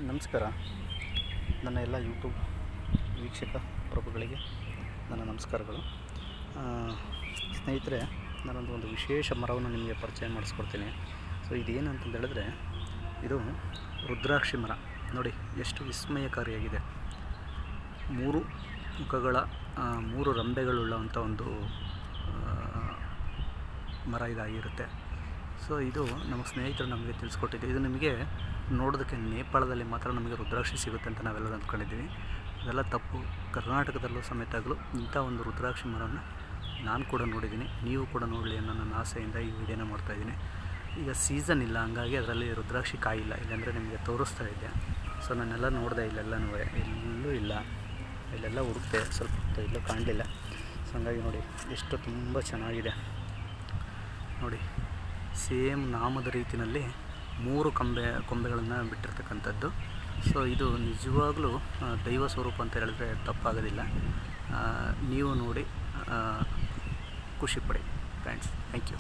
ನಮಸ್ಕಾರ. ನನ್ನ ಎಲ್ಲ ಯೂಟ್ಯೂಬ್ ವೀಕ್ಷಕ ಪ್ರಭುಗಳಿಗೆ ನನ್ನ ನಮಸ್ಕಾರಗಳು. ಸ್ನೇಹಿತರೆ, ನಾನೊಂದು ವಿಶೇಷ ಮರವನ್ನು ನಿಮಗೆ ಪರಿಚಯ ಮಾಡಿಸ್ಕೊಡ್ತೀನಿ. ಸೊ ಇದೇನು ಅಂತಂದು ಹೇಳಿದ್ರೆ, ಇದು ರುದ್ರಾಕ್ಷಿ ಮರ. ನೋಡಿ ಎಷ್ಟು ವಿಸ್ಮಯಕಾರಿಯಾಗಿದೆ. 3 ಮುಖಗಳ 3 ರಂಬೆಗಳುಳ್ಳಂಥ ಒಂದು ಮರ ಇದಾಗಿರುತ್ತೆ. ಸೊ ಇದು ನಮ್ಮ ಸ್ನೇಹಿತರು ನಮಗೆ ತಿಳಿಸ್ಕೊಟ್ಟಿದ್ದು. ಇದು ನಿಮಗೆ ನೋಡೋದಕ್ಕೆ ನೇಪಾಳದಲ್ಲಿ ಮಾತ್ರ ನಮಗೆ ರುದ್ರಾಕ್ಷಿ ಸಿಗುತ್ತೆ ಅಂತ ನಾವೆಲ್ಲರೂ ಅಂದ್ಕೊಂಡಿದ್ದೀವಿ. ಅದೆಲ್ಲ ತಪ್ಪು. ಕರ್ನಾಟಕದಲ್ಲೂ ಸಮೇತಗಳು ಇಂಥ ಒಂದು ರುದ್ರಾಕ್ಷಿ ಮರವನ್ನು ನಾನು ಕೂಡ ನೋಡಿದ್ದೀನಿ. ನೀವು ಕೂಡ ನೋಡಲಿ ಅನ್ನೋ ನನ್ನ ಆಸೆಯಿಂದ ಈ ವಿಡಿಯೋನ ಮಾಡ್ತಾಯಿದ್ದೀನಿ. ಈಗ ಸೀಸನ್ ಇಲ್ಲ, ಹಂಗಾಗಿ ಅದರಲ್ಲಿ ರುದ್ರಾಕ್ಷಿ ಕಾಯಿಲ್ಲ. ಇಲ್ಲಾಂದರೆ ನಿಮಗೆ ತೋರಿಸ್ತಾ ಇದ್ದೆ. ಸೊ ನಾನೆಲ್ಲ ನೋಡಿದೆ, ಇಲ್ಲೆಲ್ಲನೂ ಎಲ್ಲೂ ಇಲ್ಲ. ಇಲ್ಲೆಲ್ಲ ಹುಡುಕ್ತೆ, ಸ್ವಲ್ಪ ಎಲ್ಲೂ ಕಾಣಲಿಲ್ಲ. ಸೊ ಹಂಗಾಗಿ ನೋಡಿ ಎಷ್ಟು ತುಂಬ ಚೆನ್ನಾಗಿದೆ. ನೋಡಿ, ಸೇಮ್ ನಾಮದ ರೀತಿಯಲ್ಲಿ 3 ಕೊಂಬೆಗಳನ್ನು ಬಿಟ್ಟಿರ್ತಕ್ಕಂಥದ್ದು. ಸೊ ಇದು ನಿಜವಾಗ್ಲೂ ದೈವ ಸ್ವರೂಪ ಅಂತ ಹೇಳಿದ್ರೆ ತಪ್ಪಾಗೋದಿಲ್ಲ. ನೀವು ನೋಡಿ ಖುಷಿಪಡಿ ಫ್ರೆಂಡ್ಸ್. Thank you.